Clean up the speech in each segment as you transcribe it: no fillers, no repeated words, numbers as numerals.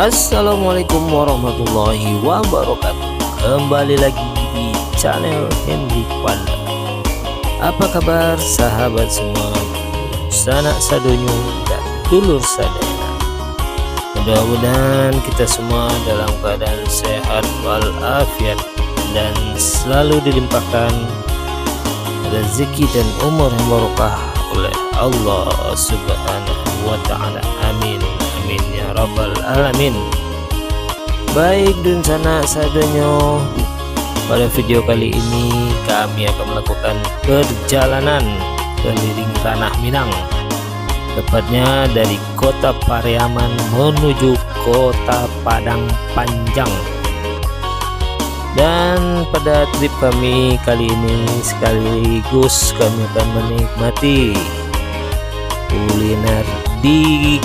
Assalamualaikum warahmatullahi wabarakatuh. Kembali lagi di channel Henry Wanda. Apa kabar sahabat semua, sanak sadonyo dan dulur sadaya? Mudah-mudahan kita semua dalam keadaan sehat walafiat dan selalu dilimpahkan rezeki dan umur yang barokah oleh Allah Subhanahu wa ta'ala. Amin amin ya rabbal alamin. Baik dun sanak sadonyo, pada video kali ini kami akan melakukan perjalanan keliling tanah Minang, tepatnya dari kota Pariaman menuju kota Padang Panjang. Dan pada trip kami kali ini sekaligus kami akan menikmati kuliner di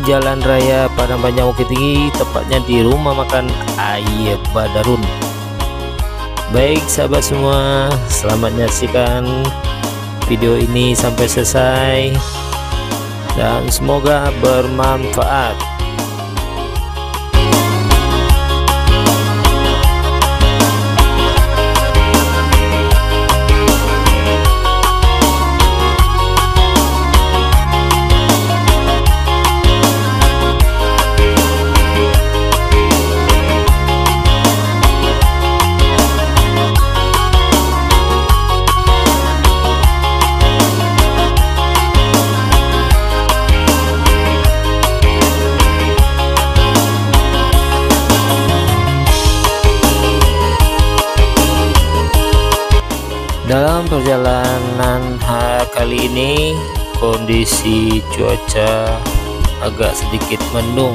Jalan Raya Padang Panjang Bukit Tinggi, tepatnya di rumah makan Ayep Badarun. Baik sahabat semua, selamat menyaksikan video ini sampai selesai dan semoga bermanfaat. Dalam perjalanan kali ini kondisi cuaca agak sedikit mendung.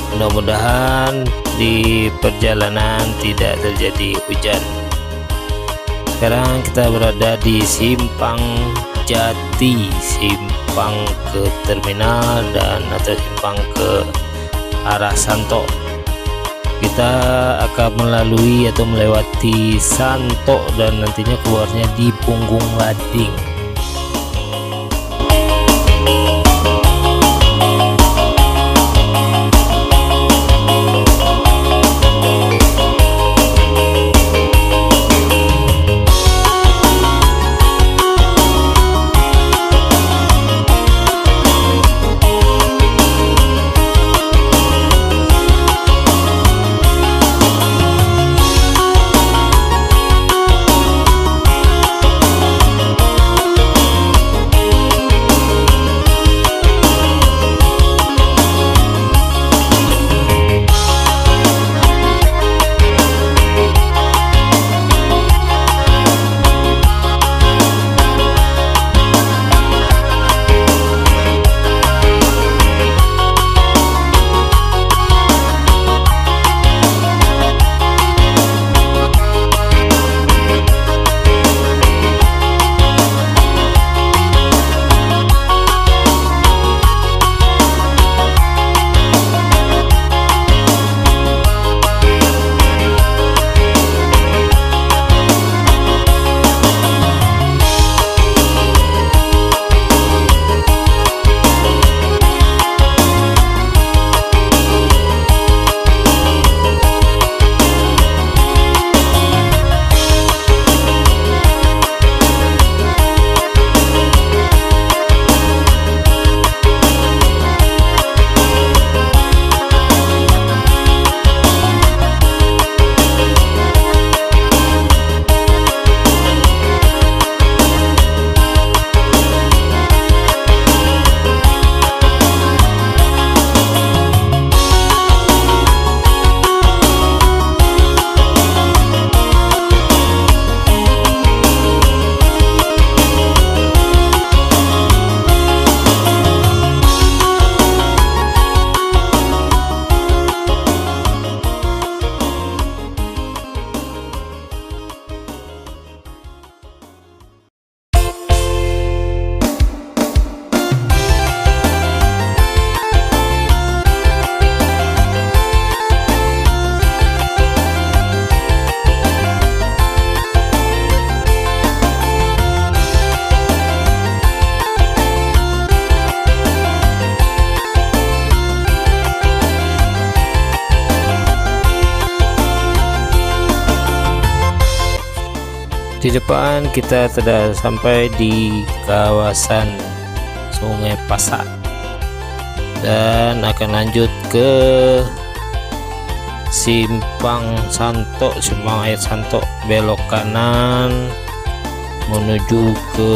Mudah-mudahan di perjalanan tidak terjadi hujan. Sekarang kita berada di Simpang Jati, simpang ke terminal dan atau simpang ke arah Santo. Kita akan melalui atau melewati Santo dan nantinya keluarnya di Punggung Lading. Di depan kita sudah sampai di kawasan Sungai Pasak dan akan lanjut ke Simpang Santok, Simpang Air Santok, belok kanan menuju ke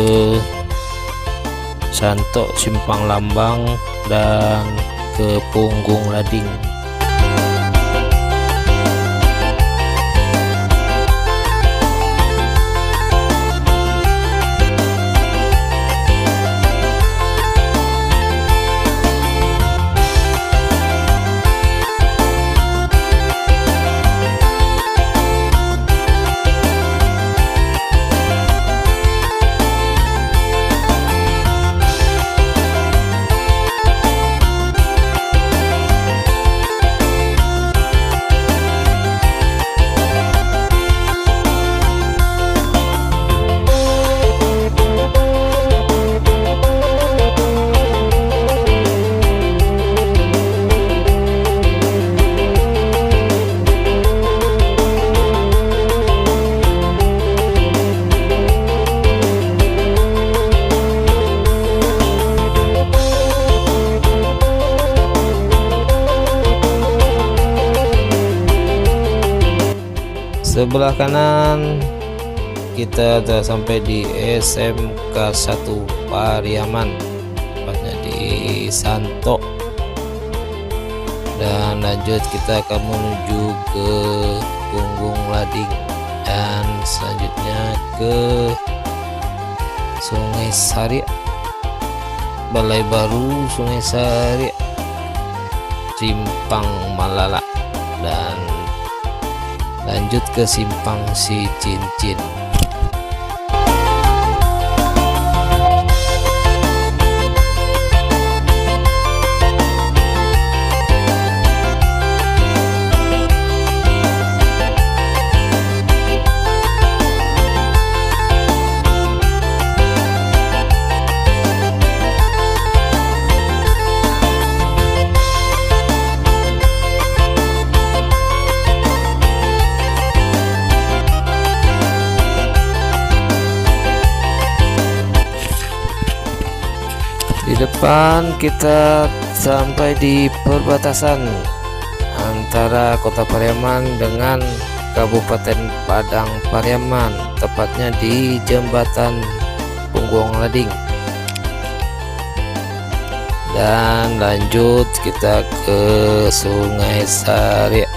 Santok Simpang Lambang dan ke Punggung Lading. Sebelah kanan kita sudah sampai di SMK 1 Pariaman, tepatnya di Santok, dan lanjut kita akan menuju ke Punggung Lading dan selanjutnya ke Sungai Sariak, Balai Baru Sungai Sariak, Simpang Malala, dan lanjut ke Simpang Si Cincin. Di depan kita sampai di perbatasan antara Kota Pariaman dengan Kabupaten Padang Pariaman, tepatnya di Jembatan Punggung Lading. Dan lanjut kita ke Sungai Sariak.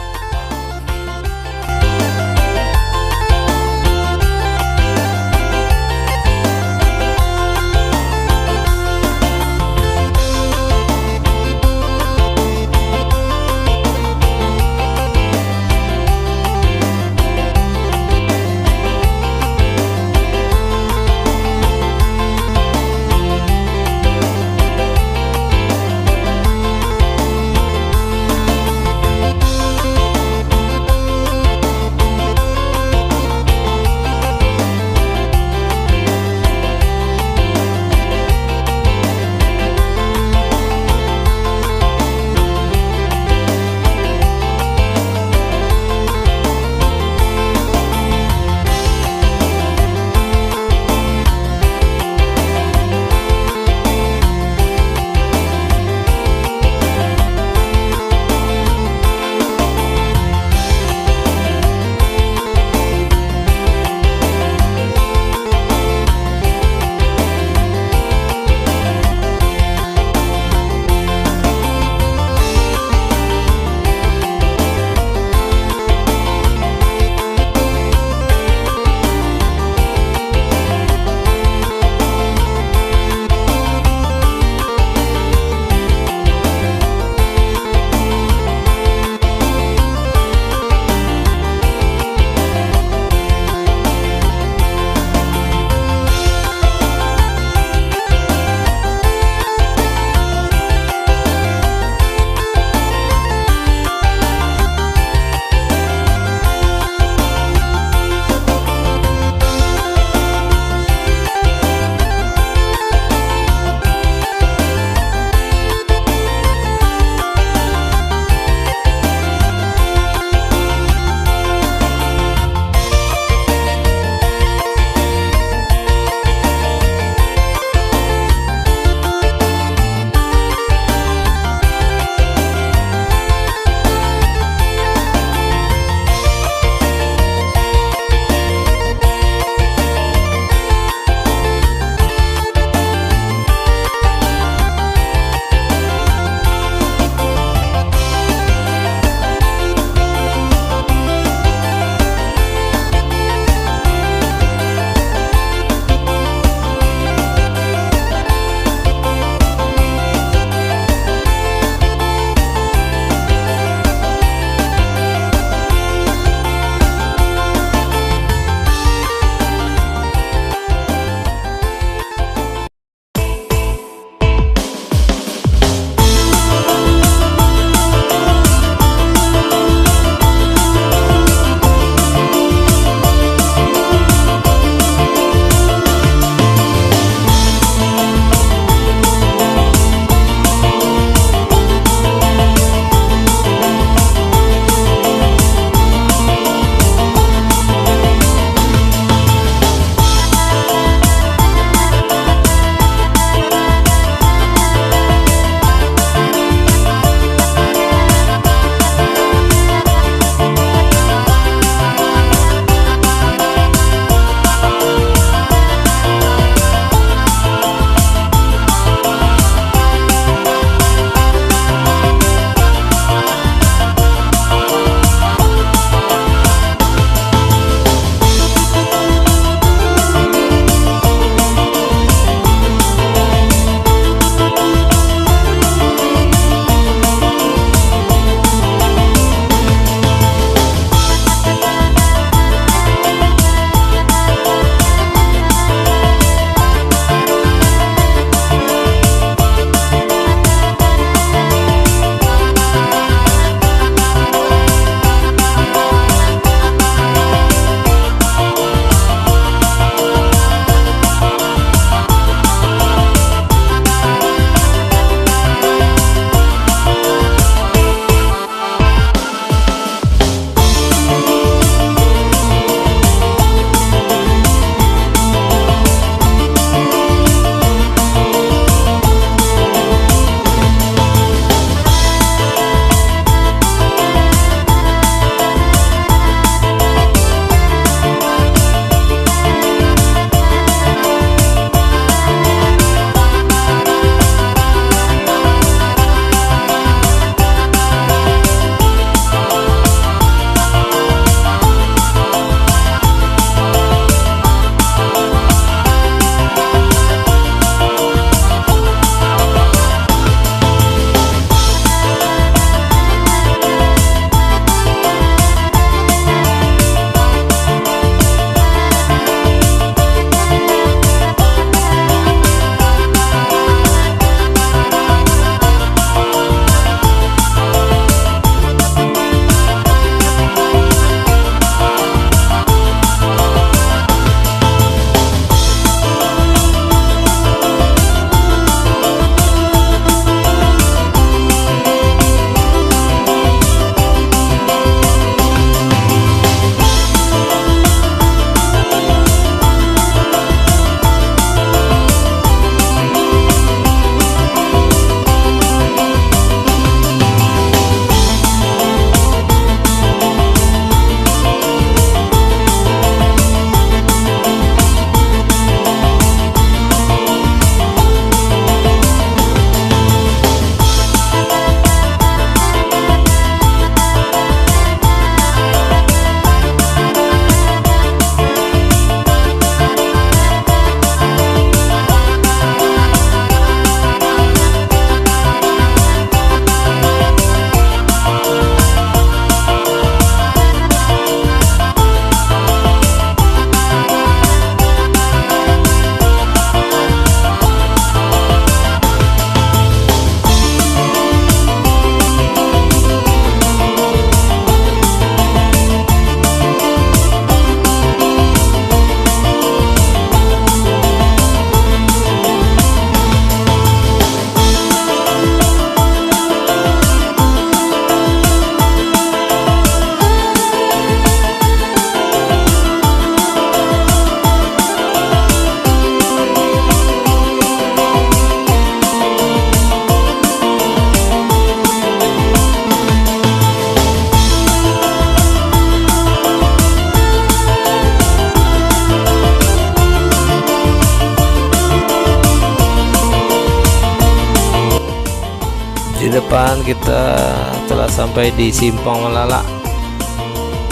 depan kita telah sampai di Simpang Melala,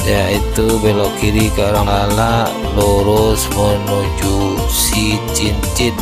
yaitu belok kiri ke arah Melala, lurus menuju Si Cincin.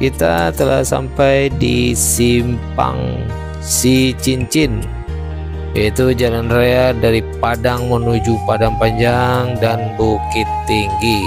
kita telah sampai di Simpang Si Cincin, yaitu jalan raya dari Padang menuju Padang Panjang dan Bukit Tinggi.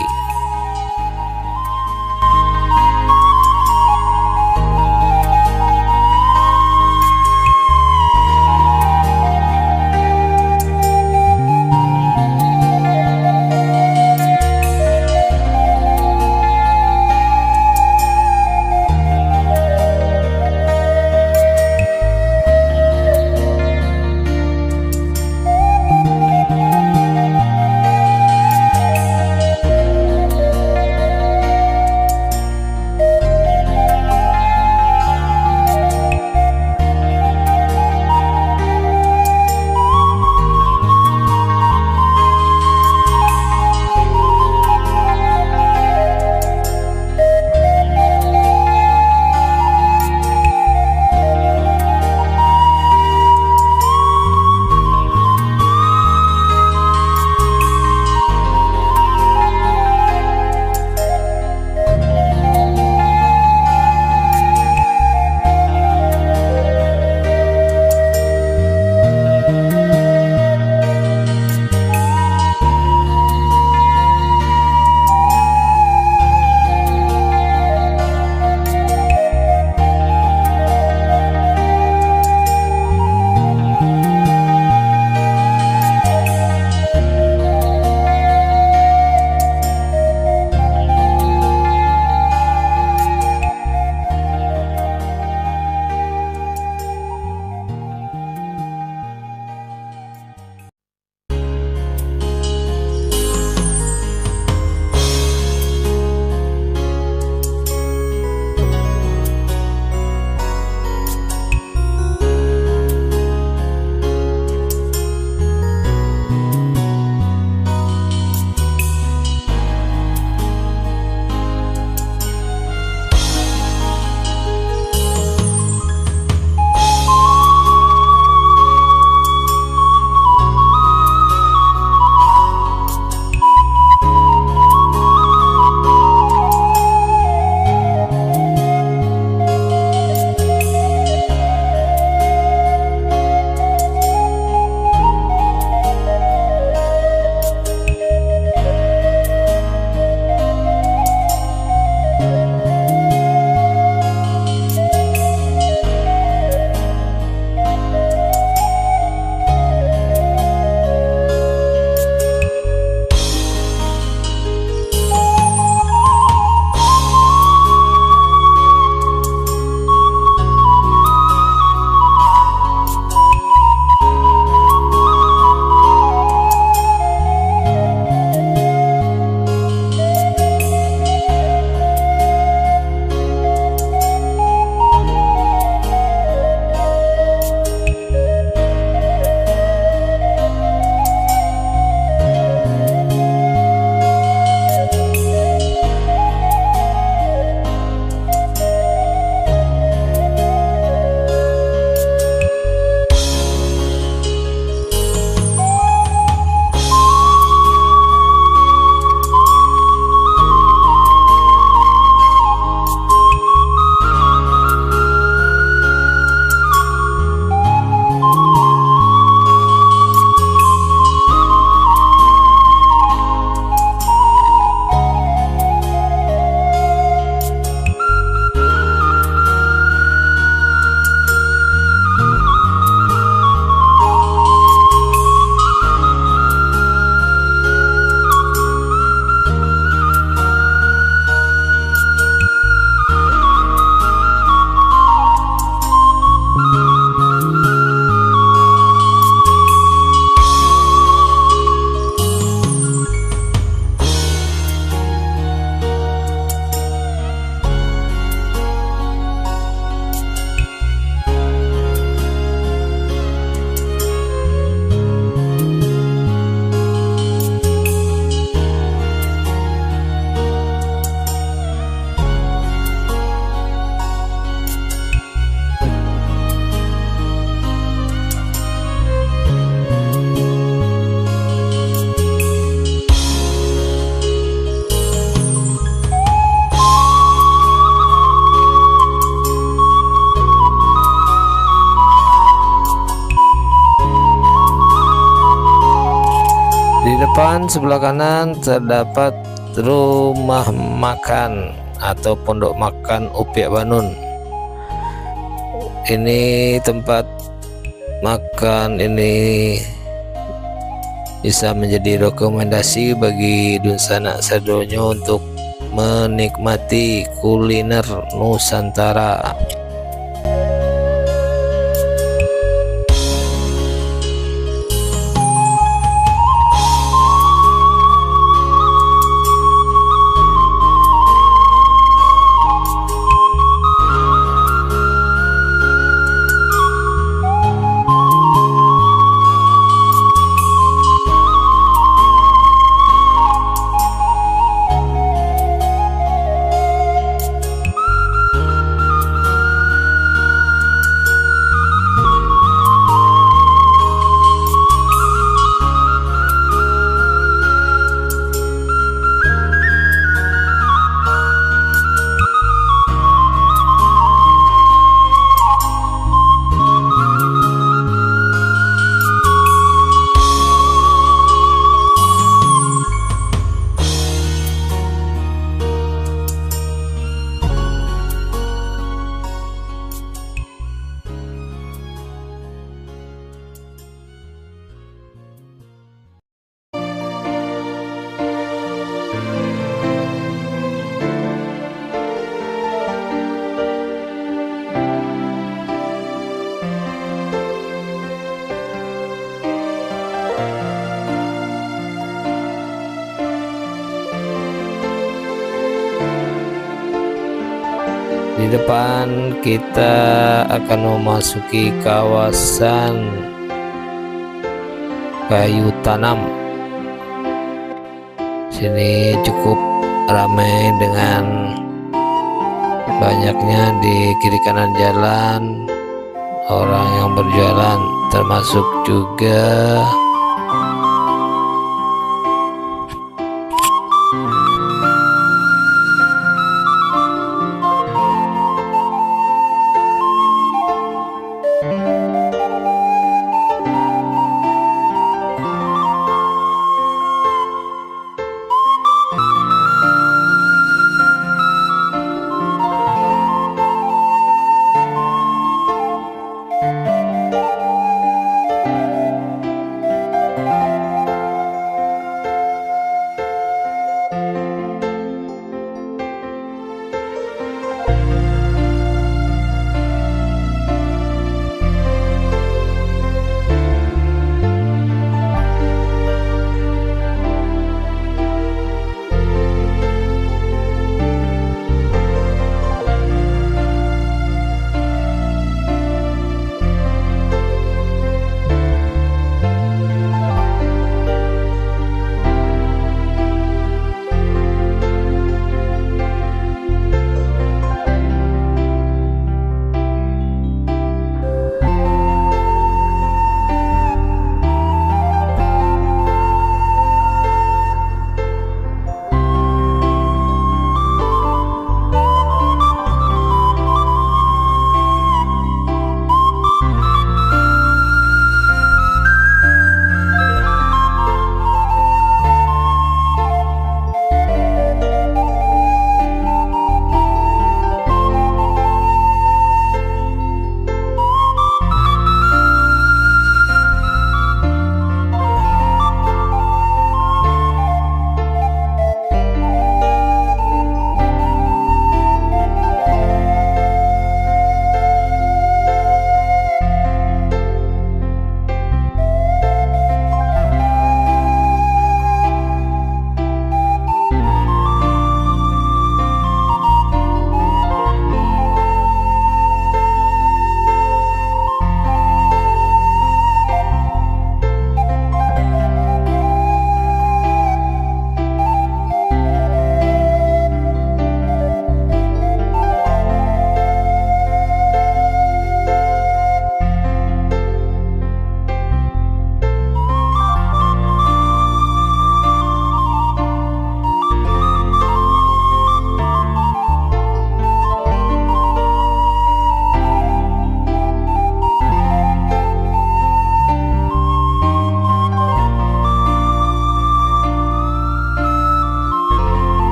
depan sebelah kanan terdapat rumah makan atau pondok makan Upiak Banun. Ini tempat makan ini bisa menjadi rekomendasi bagi Dunsanak Sadonyo untuk menikmati kuliner Nusantara. Di depan kita akan memasuki kawasan kayu tanam. Sini cukup ramai dengan banyaknya di kiri kanan jalan orang yang berjualan, termasuk juga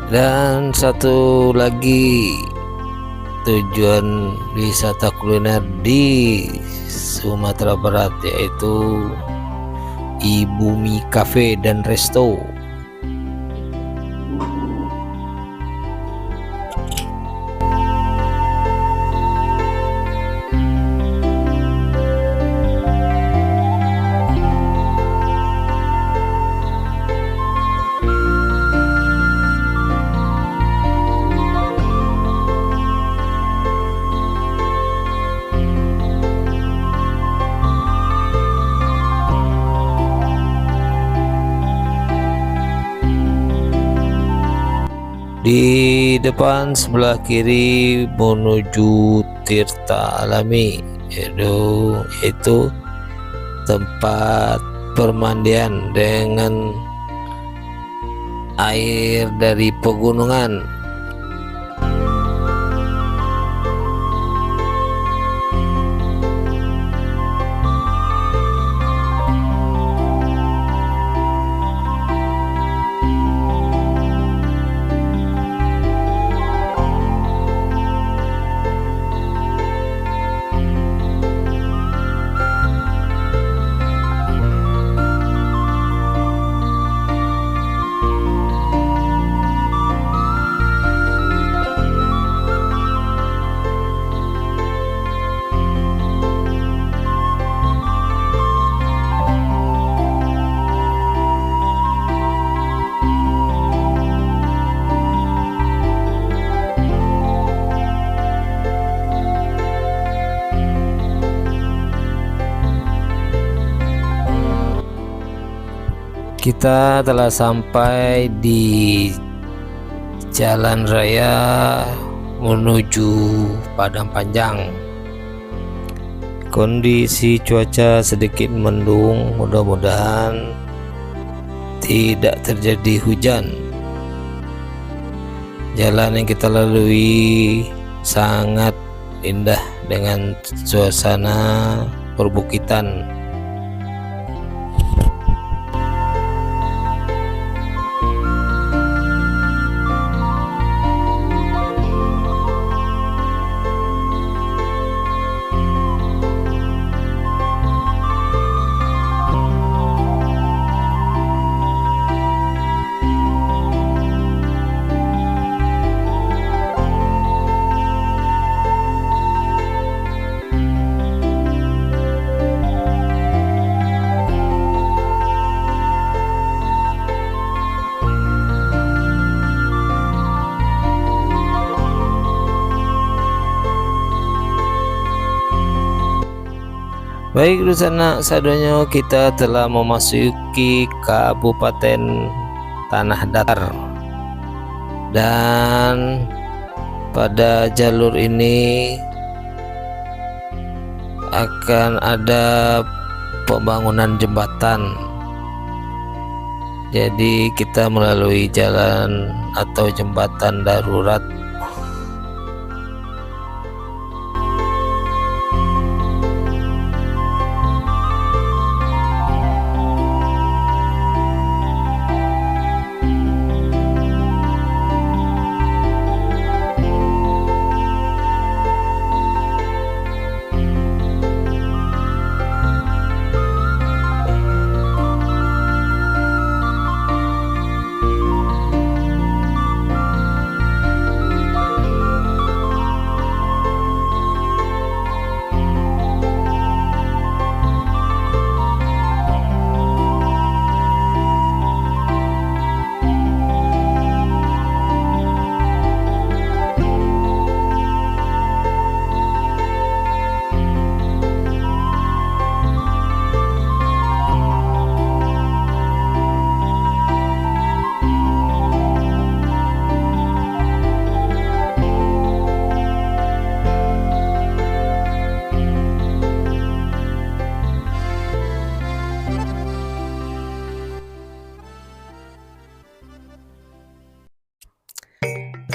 Dan satu lagi tujuan wisata kuliner di Sumatera Barat yaitu Ibumi Cafe dan Resto. Di depan sebelah kiri menuju Tirta Alami, yaitu tempat permandian dengan air dari pegunungan. Kita telah sampai di jalan raya menuju Padang Panjang. Kondisi cuaca sedikit mendung, mudah-mudahan tidak terjadi hujan. Jalan yang kita lalui sangat indah dengan suasana perbukitan. Baik Rusana Sadonyo, kita telah memasuki Kabupaten Tanah Datar, dan pada jalur ini akan ada pembangunan jembatan. Jadi kita melalui jalan atau jembatan darurat.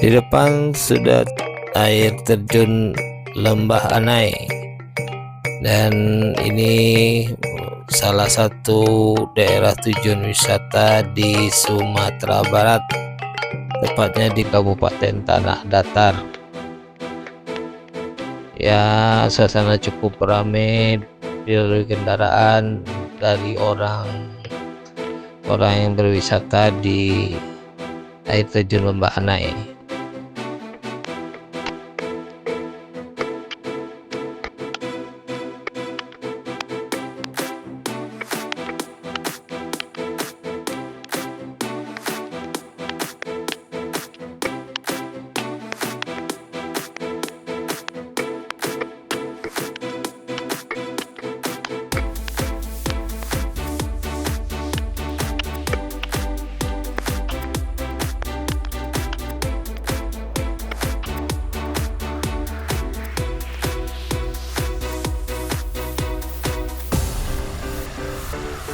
Di depan sudah air terjun Lembah Anai, dan ini salah satu daerah tujuan wisata di Sumatera Barat. tepatnya di Kabupaten Tanah Datar. Ya, suasana cukup ramai dilalui kendaraan dari orang yang berwisata di air terjun Lembah Anai.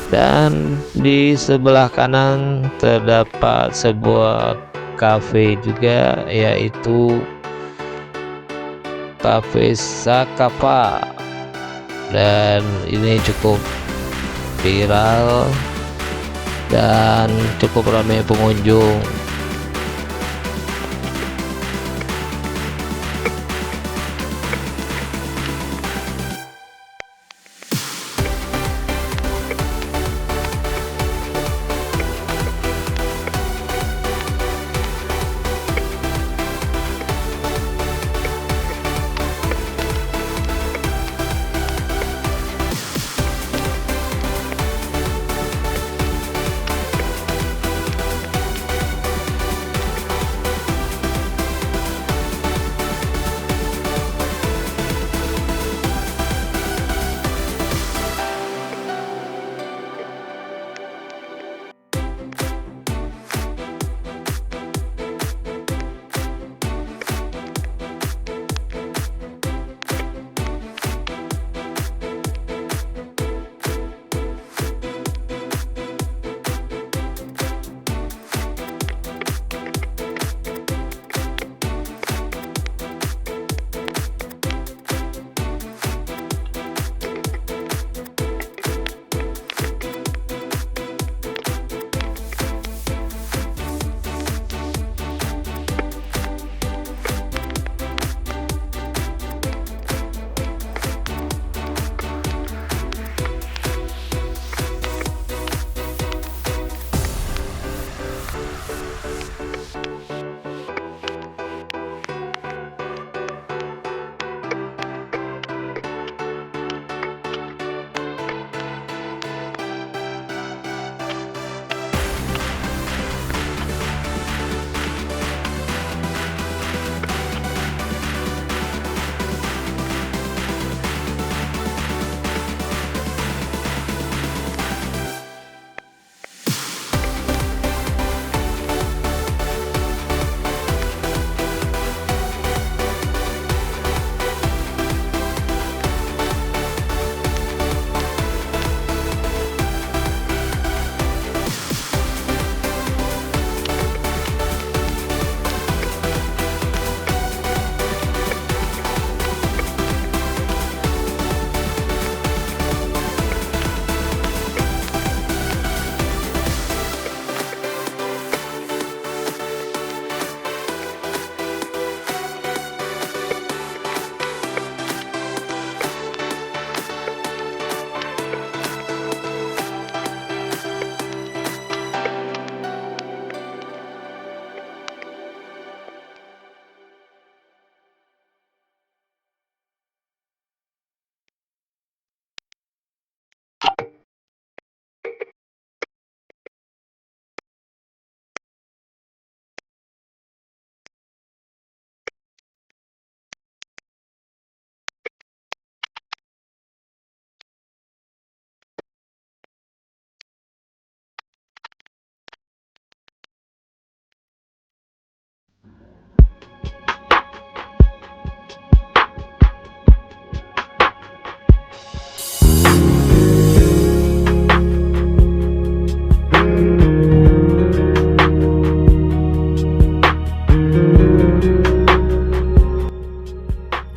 Dan di sebelah kanan terdapat sebuah cafe juga, yaitu Cafe Sakapa, dan ini cukup viral dan cukup ramai pengunjung.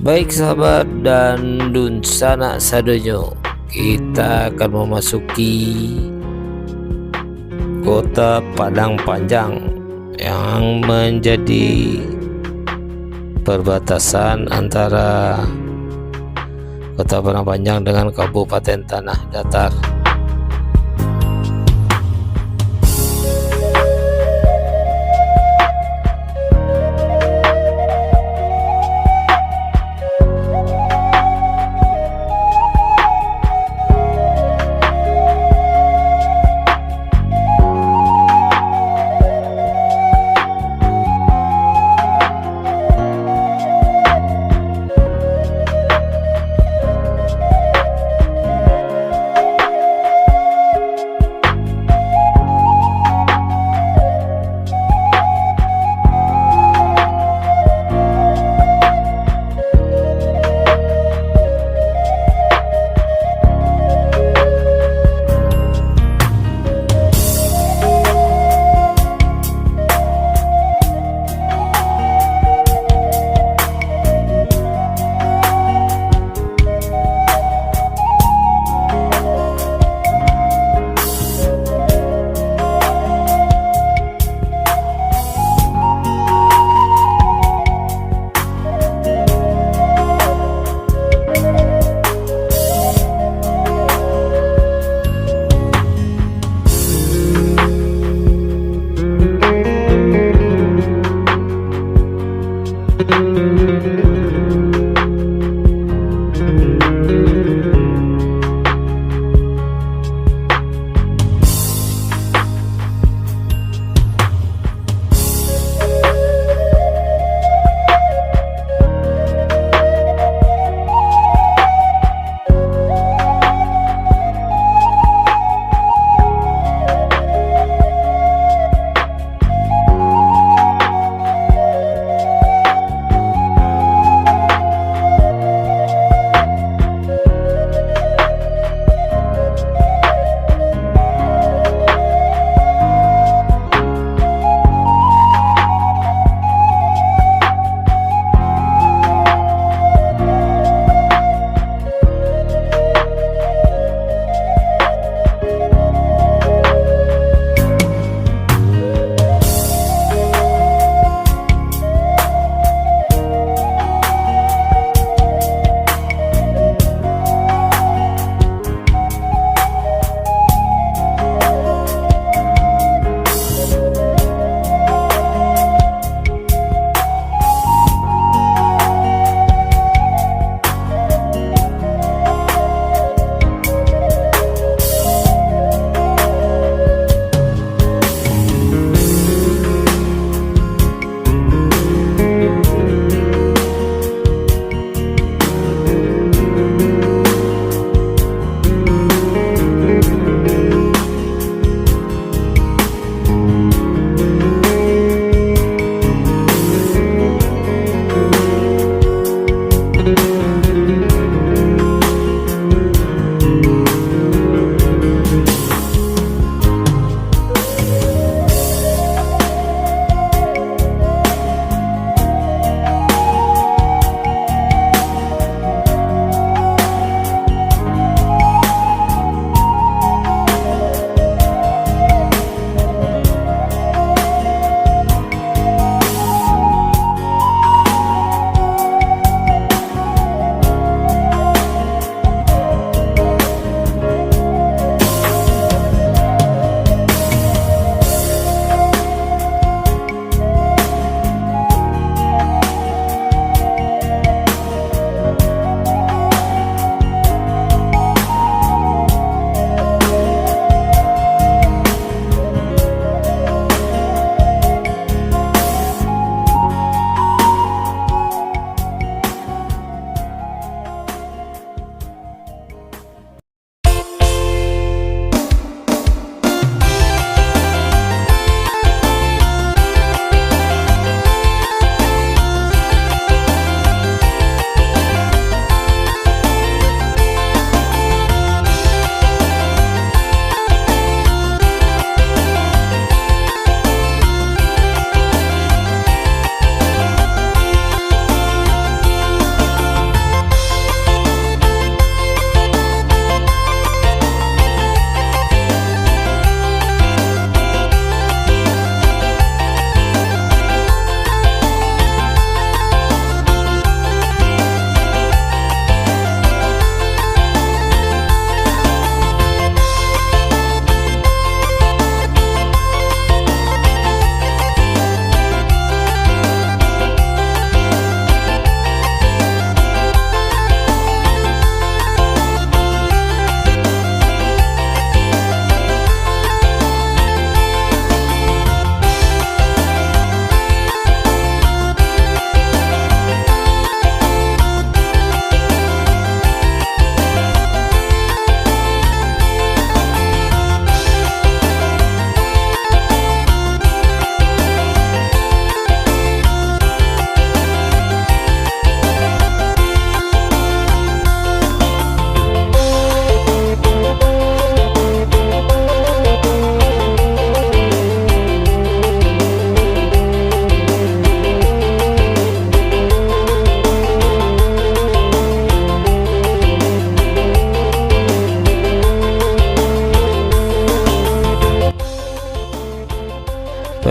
Baik sahabat dan Dunsana Sadonyo, kita akan memasuki kota Padang Panjang yang menjadi perbatasan antara Kota Padang Panjang dengan Kabupaten Tanah Datar.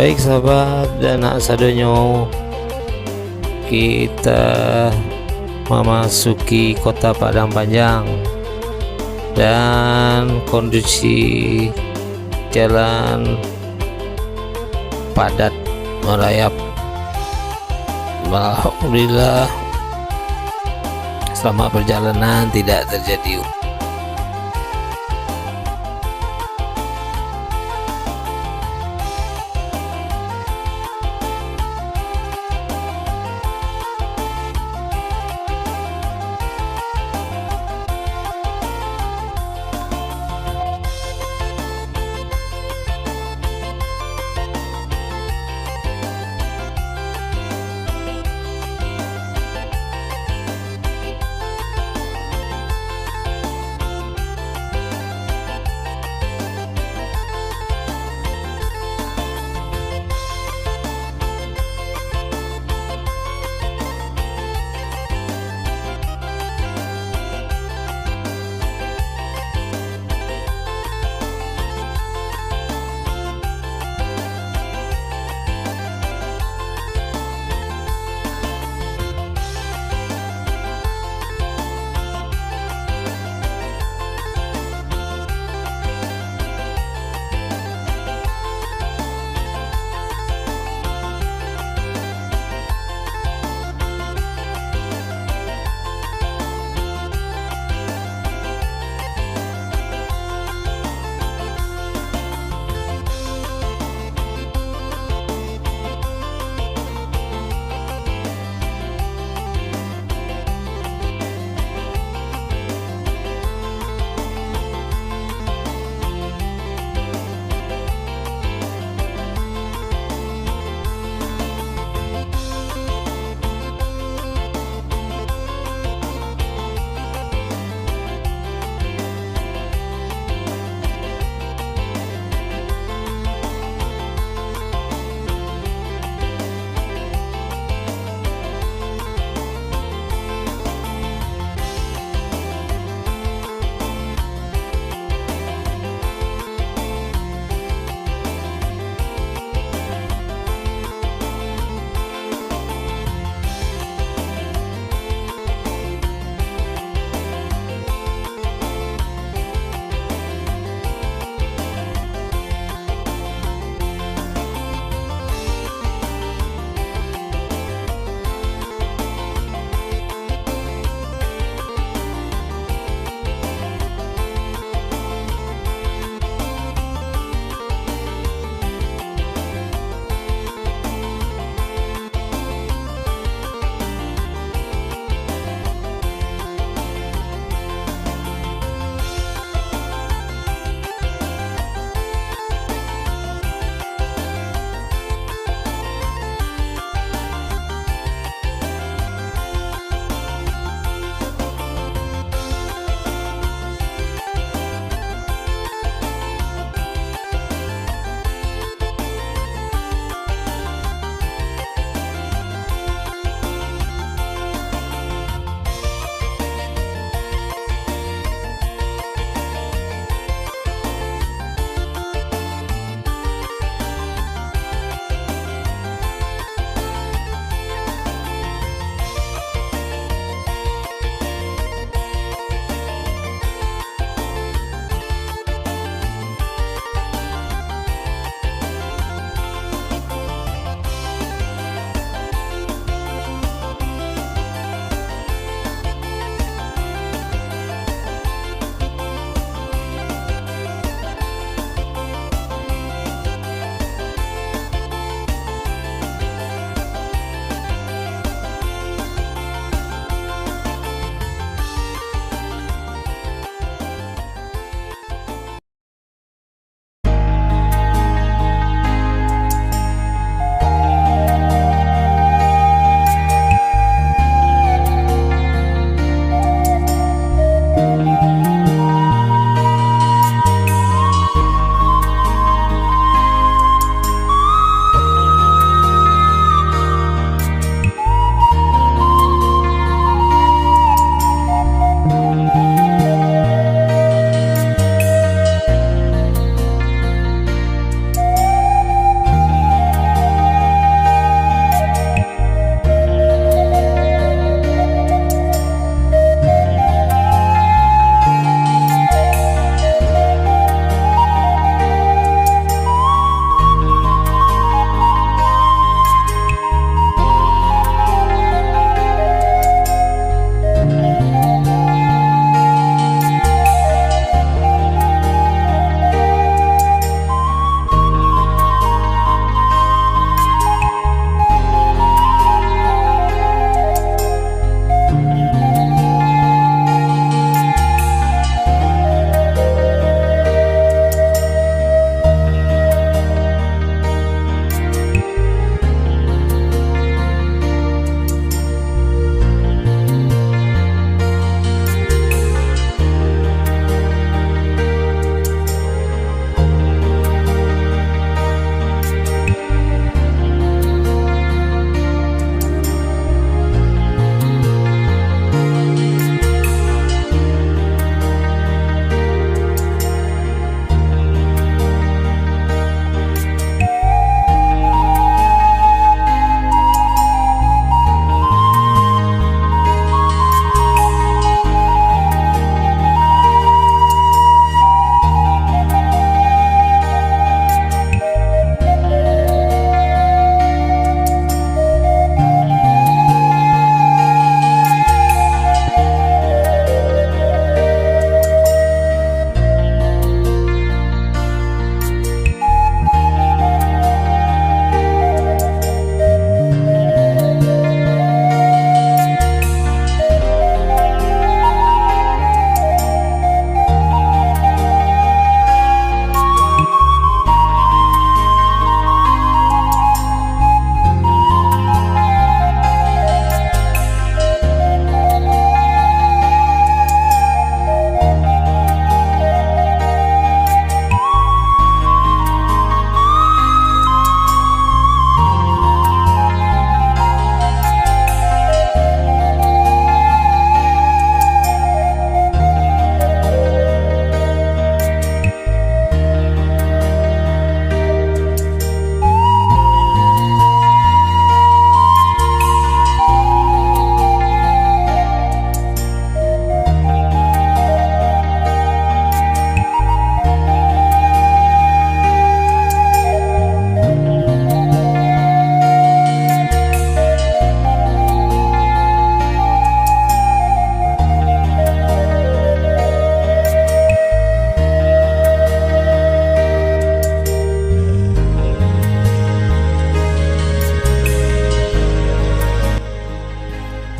Baik sahabat dan hak sadonyo, kita memasuki kota Padang Panjang dan kondisi jalan padat merayap. Alhamdulillah selama perjalanan tidak terjadi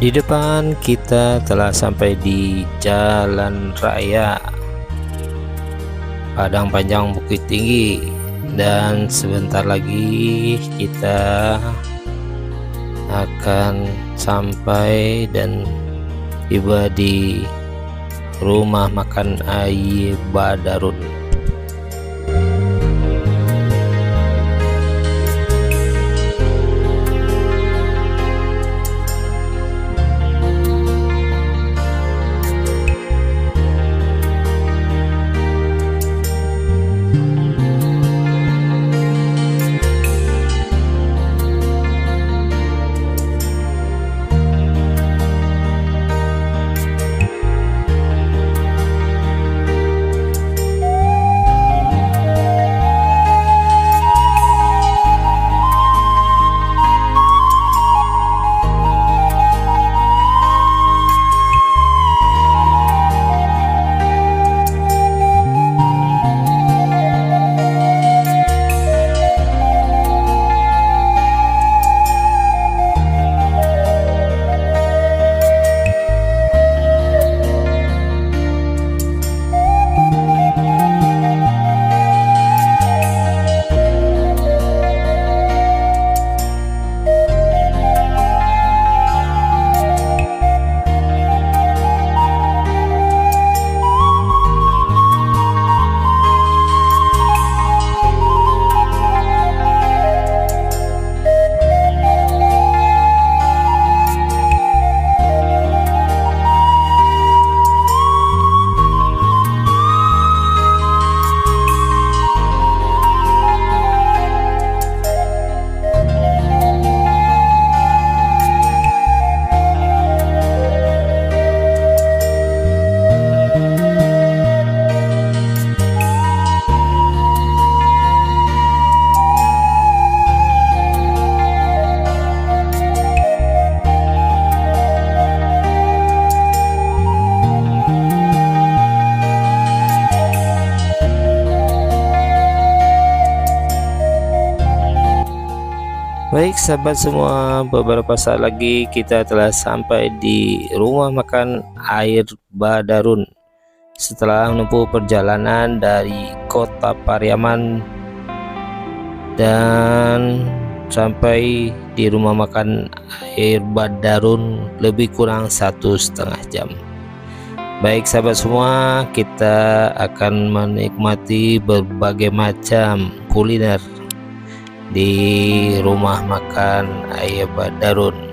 Di depan kita telah sampai di jalan raya Padang Panjang Bukit Tinggi, dan sebentar lagi kita akan sampai dan tiba di rumah makan Ayah Badarun. Baik sahabat semua, beberapa saat lagi kita telah sampai di rumah makan Ayah Badarun. Setelah menempuh perjalanan dari kota Pariaman dan sampai di rumah makan Ayah Badarun lebih kurang 1,5 jam. Baik sahabat semua, kita akan menikmati berbagai macam kuliner di rumah makan Ayah Badarun.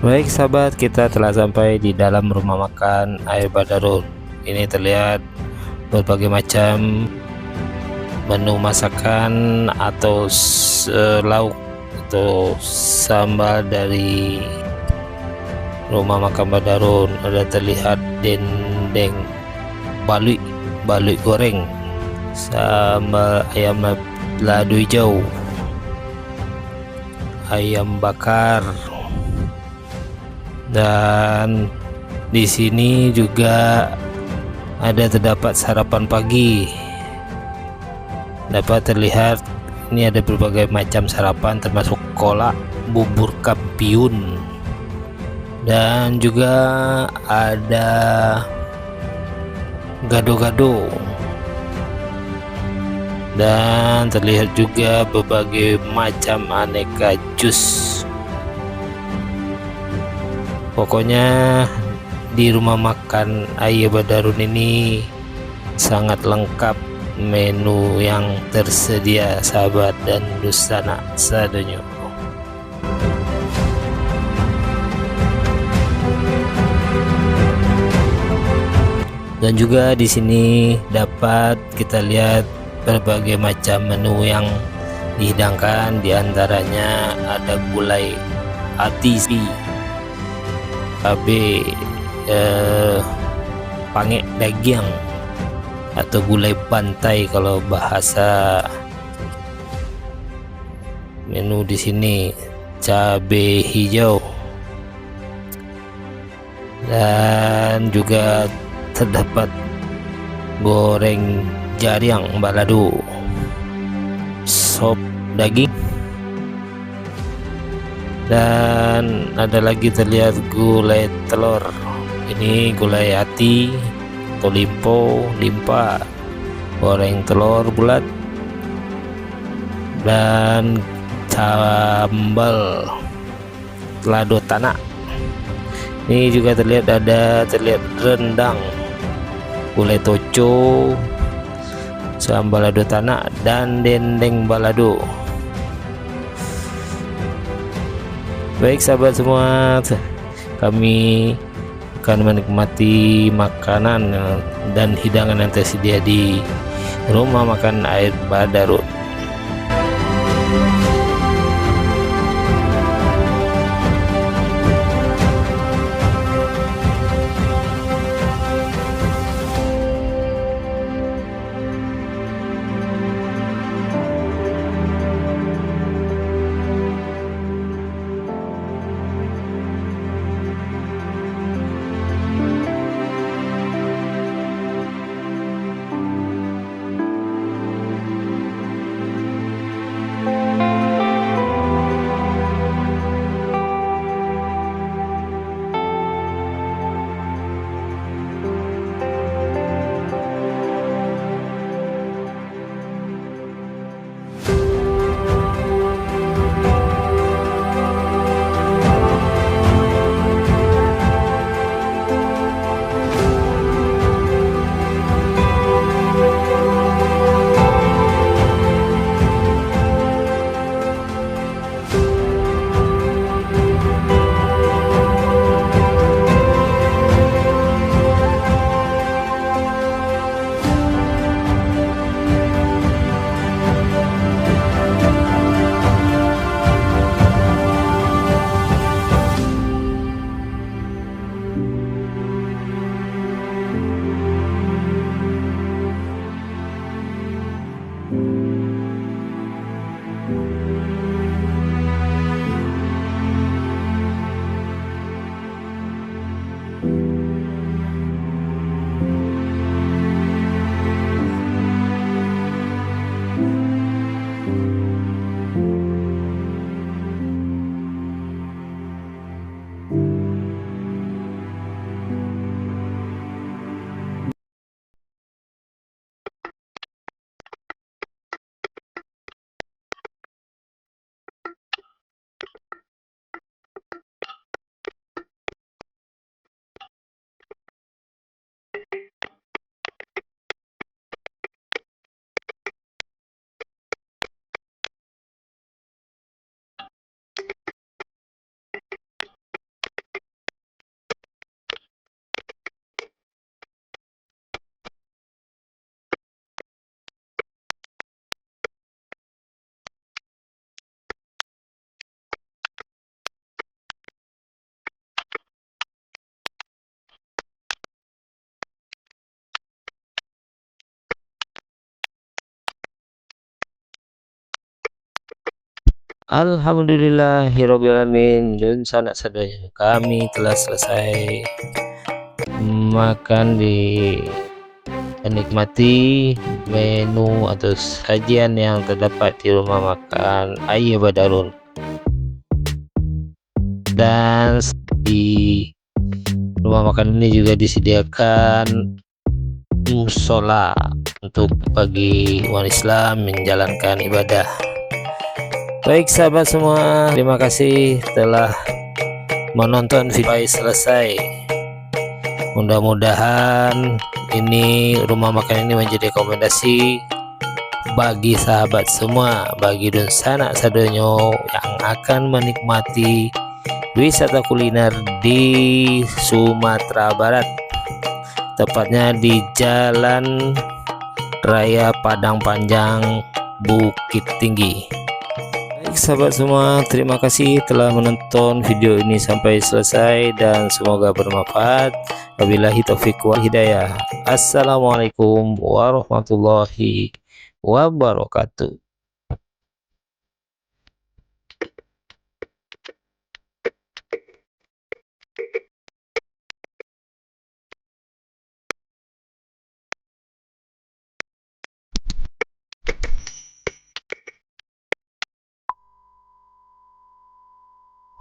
Baik sahabat, kita telah sampai di dalam rumah makan Ayah Badarun. Ini terlihat berbagai macam menu masakan atau lauk atau sambal dari rumah makan Badarun. Ada terlihat dendeng balui goreng, sambal ayam lado hijau, ayam bakar, dan di sini juga terdapat sarapan pagi. Dapat terlihat ini ada berbagai macam sarapan termasuk kolak, bubur kampiun, dan juga ada gado-gado, dan terlihat juga berbagai macam aneka jus. Pokoknya di rumah makan Ayah Badarun ini sangat lengkap menu yang tersedia, sahabat dan dusana sadonyo. Dan juga di sini dapat kita lihat berbagai macam menu yang dihidangkan, diantaranya ada gulai ati, cabe, pangek daging atau gulai pantai kalau bahasa menu di sini, cabe hijau, dan juga terdapat goreng jariang balado, sop daging, dan ada lagi terlihat gulai telur. Ini gulai ati atau limpa, goreng telur bulat, dan sambal lado tanah. Ini juga terlihat rendang, gulai toco, sambal lado tanah, dan dendeng balado. Baik sahabat semua, kami akan menikmati makanan dan hidangan yang tersedia di rumah makan Ayah Badarun. Alhamdulillahirobbilalamin, dan sanak sadaya kami telah selesai makan menikmati menu atau sajian yang terdapat di rumah makan Ayah Badarun. Dan di rumah makan ini juga disediakan musola untuk bagi umat Islam menjalankan ibadah. Baik sahabat semua, terima kasih telah menonton video selesai. Mudah-mudahan ini rumah makan ini menjadi rekomendasi bagi sahabat semua, bagi dun sanak sadonyo yang akan menikmati wisata kuliner di Sumatera Barat, tepatnya di Jalan Raya Padang Panjang, Bukit Tinggi. Baik sahabat semua, terima kasih telah menonton video ini sampai selesai dan semoga bermanfaat. Wabillahi taufiq wal hidayah. Assalamualaikum warahmatullahi wabarakatuh.